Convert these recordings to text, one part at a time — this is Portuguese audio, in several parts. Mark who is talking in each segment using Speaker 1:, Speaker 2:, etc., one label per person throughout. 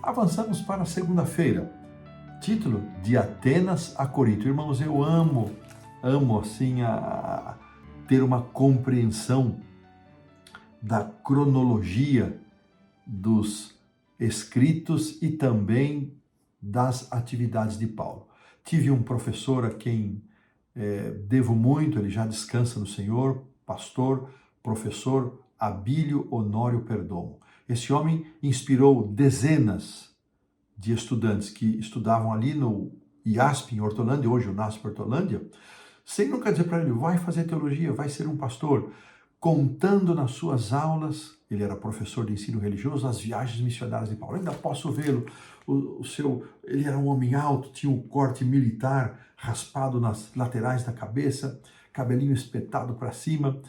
Speaker 1: Avançamos para a segunda-feira. Título: De Atenas a Corinto. Irmãos, eu amo assim ter uma compreensão da cronologia dos escritos e também das atividades de Paulo. Tive um professor a quem devo muito, ele já descansa no Senhor, pastor, professor Abílio Honório Perdomo. Esse homem inspirou dezenas de estudantes que estudavam ali no IASP, em Hortolândia, hoje o NASP Hortolândia, sem nunca dizer para ele, vai fazer teologia, vai ser um pastor, contando nas suas aulas, ele era professor de ensino religioso, as viagens missionárias de Paulo. Ainda posso vê-lo, ele era um homem alto, tinha um corte militar raspado nas laterais da cabeça, cabelinho espetado para cima,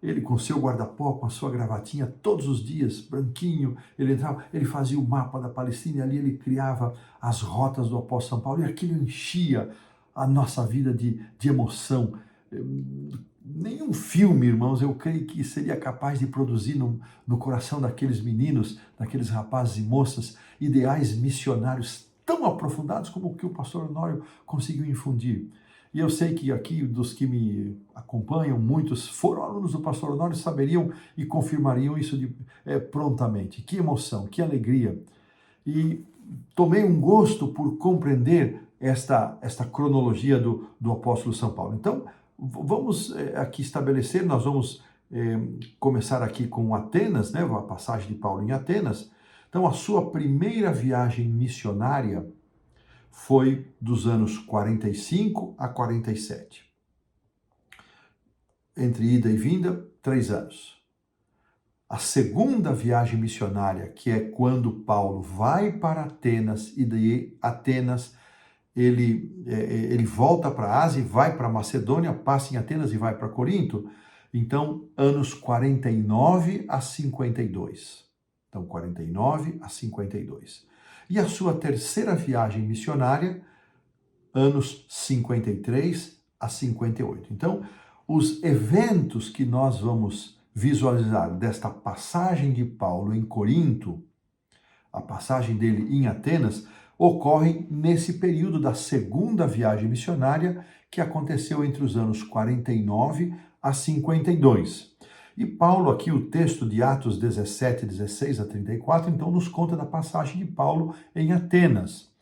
Speaker 1: ele com seu guarda-pó, com a sua gravatinha, todos os dias, branquinho, ele entrava, ele fazia o mapa da Palestina, e ali ele criava as rotas do apóstolo São Paulo, e aquilo enchia a nossa vida de emoção. Nenhum filme, irmãos, eu creio que seria capaz de produzir no coração daqueles meninos, daqueles rapazes e moças, ideais missionários tão aprofundados como o que o pastor Honório conseguiu infundir. E eu sei que aqui, dos que me acompanham, muitos foram alunos do pastor Honório, saberiam e confirmariam isso prontamente. Que emoção, que alegria. E tomei um gosto por compreender esta cronologia do apóstolo São Paulo. Então, vamos aqui estabelecer, nós vamos começar aqui com Atenas, né, a passagem de Paulo em Atenas. Então, a sua primeira viagem missionária foi dos anos 45 a 47. Entre ida e vinda, 3 anos. A segunda viagem missionária, que é quando Paulo vai para Atenas, e de Atenas ele volta para a Ásia, vai para Macedônia, passa em Atenas e vai para Corinto. Então, anos 49 a 52. Então, 49 a 52. E a sua terceira viagem missionária, anos 53 a 58. Então, os eventos que nós vamos visualizar desta passagem de Paulo em Corinto, a passagem dele em Atenas, ocorrem nesse período da segunda viagem missionária, que aconteceu entre os anos 49 a 52. E Paulo, aqui o texto de Atos 17, 16 a 34, então nos conta da passagem de Paulo em Atenas.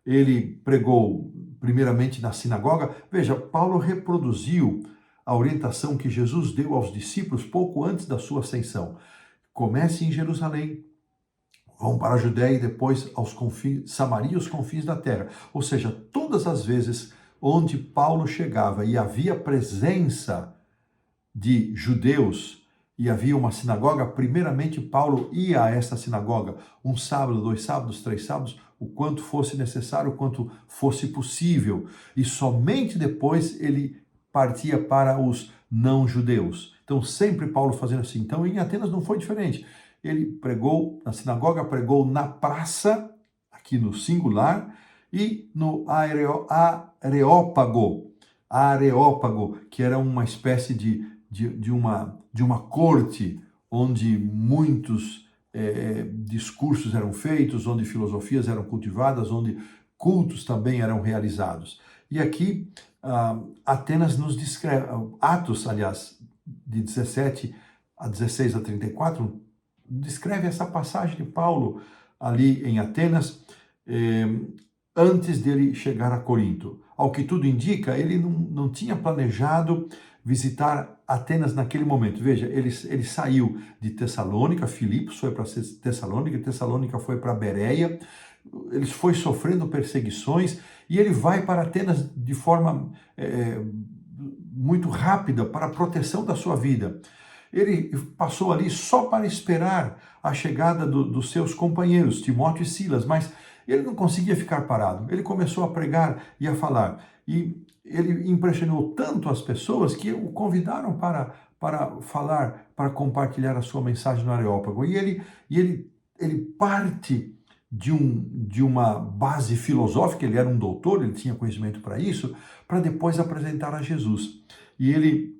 Speaker 1: Ele pregou primeiramente na sinagoga. Veja, Paulo reproduziu a orientação que Jesus deu aos discípulos pouco antes da sua ascensão. Comece em Jerusalém, vão para a Judéia e depois aos confins, Samaria e os confins da terra. Ou seja, todas as vezes onde Paulo chegava e havia presença de judeus e havia uma sinagoga, primeiramente Paulo ia a essa sinagoga, um sábado, 2 sábados, 3 sábados, o quanto fosse necessário, o quanto fosse possível. E somente depois ele partia para os não-judeus. Então sempre Paulo fazendo assim. Então em Atenas não foi diferente. Ele pregou na sinagoga, pregou na praça, aqui no singular, e no Areópago, que era uma espécie de uma corte onde muitos discursos eram feitos, onde filosofias eram cultivadas, onde cultos também eram realizados. E aqui Atenas nos descreve, Atos, aliás, de 17 a 16 a 34, descreve essa passagem de Paulo ali em Atenas, antes dele chegar a Corinto. Ao que tudo indica, ele não tinha planejado visitar Atenas naquele momento. Veja, ele saiu de Tessalônica, Filipos foi para Tessalônica, Tessalônica foi para Bereia, ele foi sofrendo perseguições e ele vai para Atenas de forma muito rápida para a proteção da sua vida. Ele passou ali só para esperar a chegada dos seus companheiros, Timóteo e Silas, mas ele não conseguia ficar parado. Ele começou a pregar e a falar. E ele impressionou tanto as pessoas que o convidaram para falar, para compartilhar a sua mensagem no Areópago. E ele parte de uma base filosófica, ele era um doutor, ele tinha conhecimento para isso, para depois apresentar a Jesus. E ele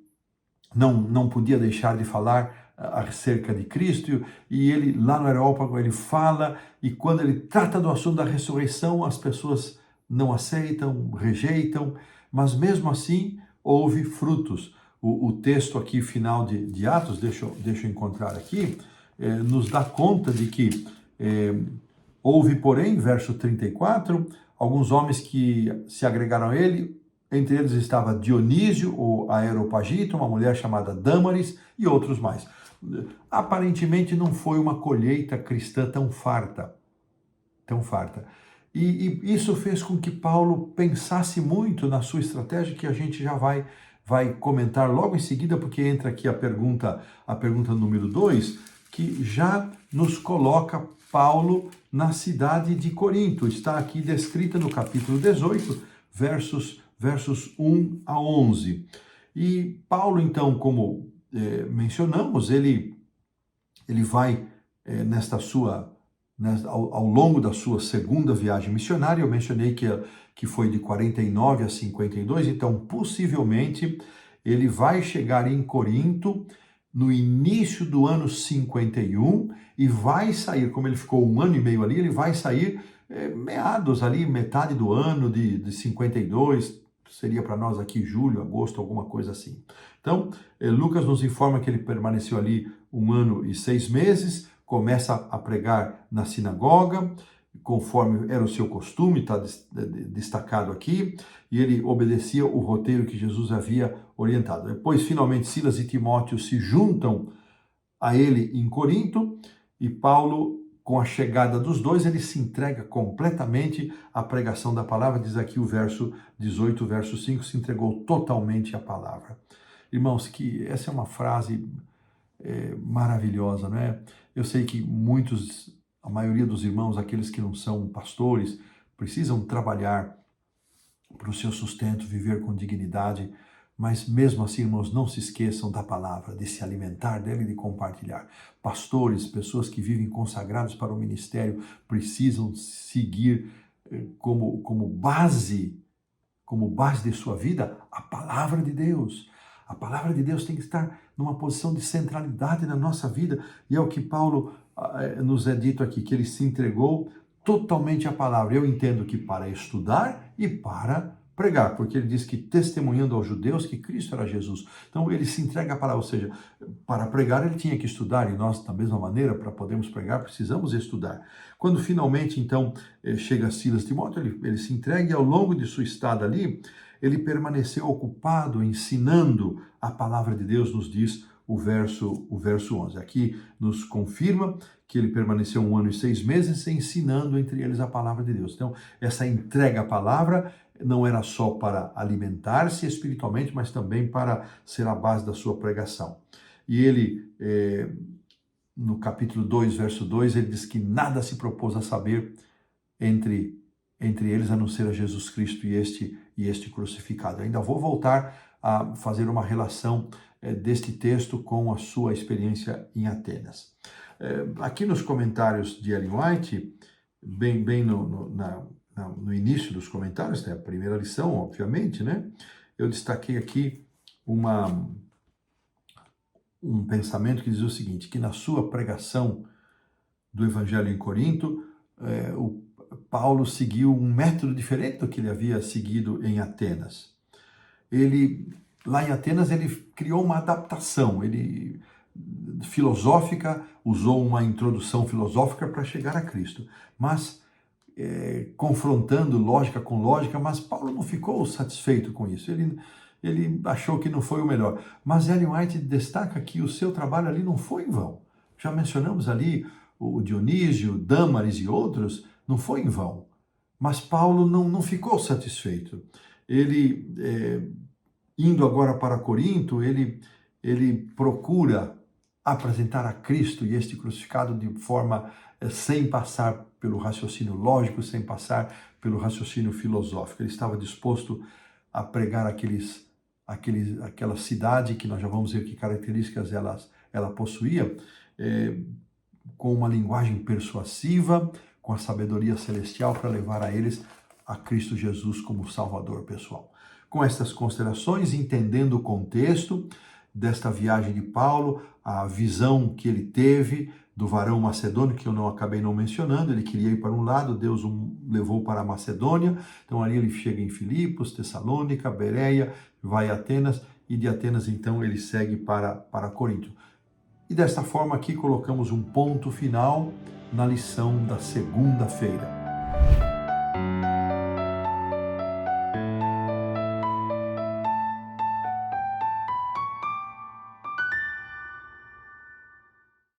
Speaker 1: não podia deixar de falar acerca de Cristo, e ele lá no Areópago ele fala, e quando ele trata do assunto da ressurreição, as pessoas não aceitam, rejeitam, mas mesmo assim houve frutos. O texto aqui final de Atos, deixa eu encontrar aqui, nos dá conta de que houve, porém, verso 34, alguns homens que se agregaram a ele, entre eles estava Dionísio, o Areopagita, uma mulher chamada Dâmaris e outros mais. Aparentemente não foi uma colheita cristã tão farta, tão farta. E isso fez com que Paulo pensasse muito na sua estratégia, que a gente já vai comentar logo em seguida, porque entra aqui a pergunta número 2, que já nos coloca Paulo na cidade de Corinto. Está aqui descrita no capítulo 18, versos 1 a 11. E Paulo, então, como mencionamos, ele vai ao longo da sua segunda viagem missionária. Eu mencionei que foi de 49 a 52, então possivelmente ele vai chegar em Corinto no início do ano 51 e vai sair, como ele ficou 1 ano e meio ali, ele vai sair meados ali, metade do ano de 52, seria para nós aqui julho, agosto, alguma coisa assim. Então, Lucas nos informa que ele permaneceu ali 1 ano e 6 meses, começa a pregar na sinagoga, conforme era o seu costume, está destacado aqui, e ele obedecia o roteiro que Jesus havia orientado. Depois, finalmente, Silas e Timóteo se juntam a ele em Corinto, e Paulo, com a chegada dos dois, ele se entrega completamente à pregação da palavra. Diz aqui o verso 18, verso 5, se entregou totalmente à palavra. Irmãos, que essa é uma frase maravilhosa, não é? Eu sei que a maioria dos irmãos, aqueles que não são pastores, precisam trabalhar para o seu sustento, viver com dignidade, mas mesmo assim, irmãos, não se esqueçam da palavra, de se alimentar dela e de compartilhar. Pastores, pessoas que vivem consagrados para o ministério, precisam seguir como base de sua vida a palavra de Deus. A palavra de Deus tem que estar numa posição de centralidade na nossa vida, e é o que Paulo nos é dito aqui, que ele se entregou totalmente à palavra. Eu entendo que para estudar e para pregar, porque ele diz que testemunhando aos judeus que Cristo era Jesus. Então ele se entrega à palavra, ou seja, para pregar ele tinha que estudar, e nós, da mesma maneira, para podermos pregar, precisamos estudar. Quando finalmente, então, chega Silas e Timóteo, ele se entrega, e ao longo de sua estada ali, ele permaneceu ocupado ensinando a palavra de Deus, nos diz o verso 11. Aqui nos confirma que ele permaneceu 1 ano e 6 meses ensinando entre eles a palavra de Deus. Então, essa entrega à palavra não era só para alimentar-se espiritualmente, mas também para ser a base da sua pregação. E ele, no capítulo 2, verso 2, ele diz que nada se propôs a saber entre eles, a não ser a Jesus Cristo e este crucificado. Eu ainda vou voltar a fazer uma relação deste texto com a sua experiência em Atenas. Aqui nos comentários de Ellen White, bem no início dos comentários, a primeira lição, obviamente, né? Eu destaquei aqui um pensamento que diz o seguinte, que na sua pregação do Evangelho em Corinto, o Paulo seguiu um método diferente do que ele havia seguido em Atenas. Lá em Atenas, ele criou uma adaptação, filosófica, usou uma introdução filosófica para chegar a Cristo, mas confrontando lógica com lógica, mas Paulo não ficou satisfeito com isso, ele achou que não foi o melhor. Mas Ellen White destaca que o seu trabalho ali não foi em vão. Já mencionamos ali o Dionísio, Dâmaris e outros, não foi em vão. Mas Paulo não ficou satisfeito. Ele, indo agora para Corinto, ele procura apresentar a Cristo e este crucificado de forma sem passar pelo raciocínio lógico, sem passar pelo raciocínio filosófico. Ele estava disposto a pregar aquela cidade, que nós já vamos ver que características ela possuía, com uma linguagem persuasiva, com a sabedoria celestial para levar a eles a Cristo Jesus como Salvador pessoal. Com estas considerações, entendendo o contexto, desta viagem de Paulo, a visão que ele teve do varão macedônio, que eu não acabei não mencionando. Ele queria ir para um lado, Deus o levou para a Macedônia, então ali ele chega em Filipos, Tessalônica, Bereia, vai a Atenas, e de Atenas então ele segue para Corinto. E desta forma aqui colocamos um ponto final na lição da segunda-feira.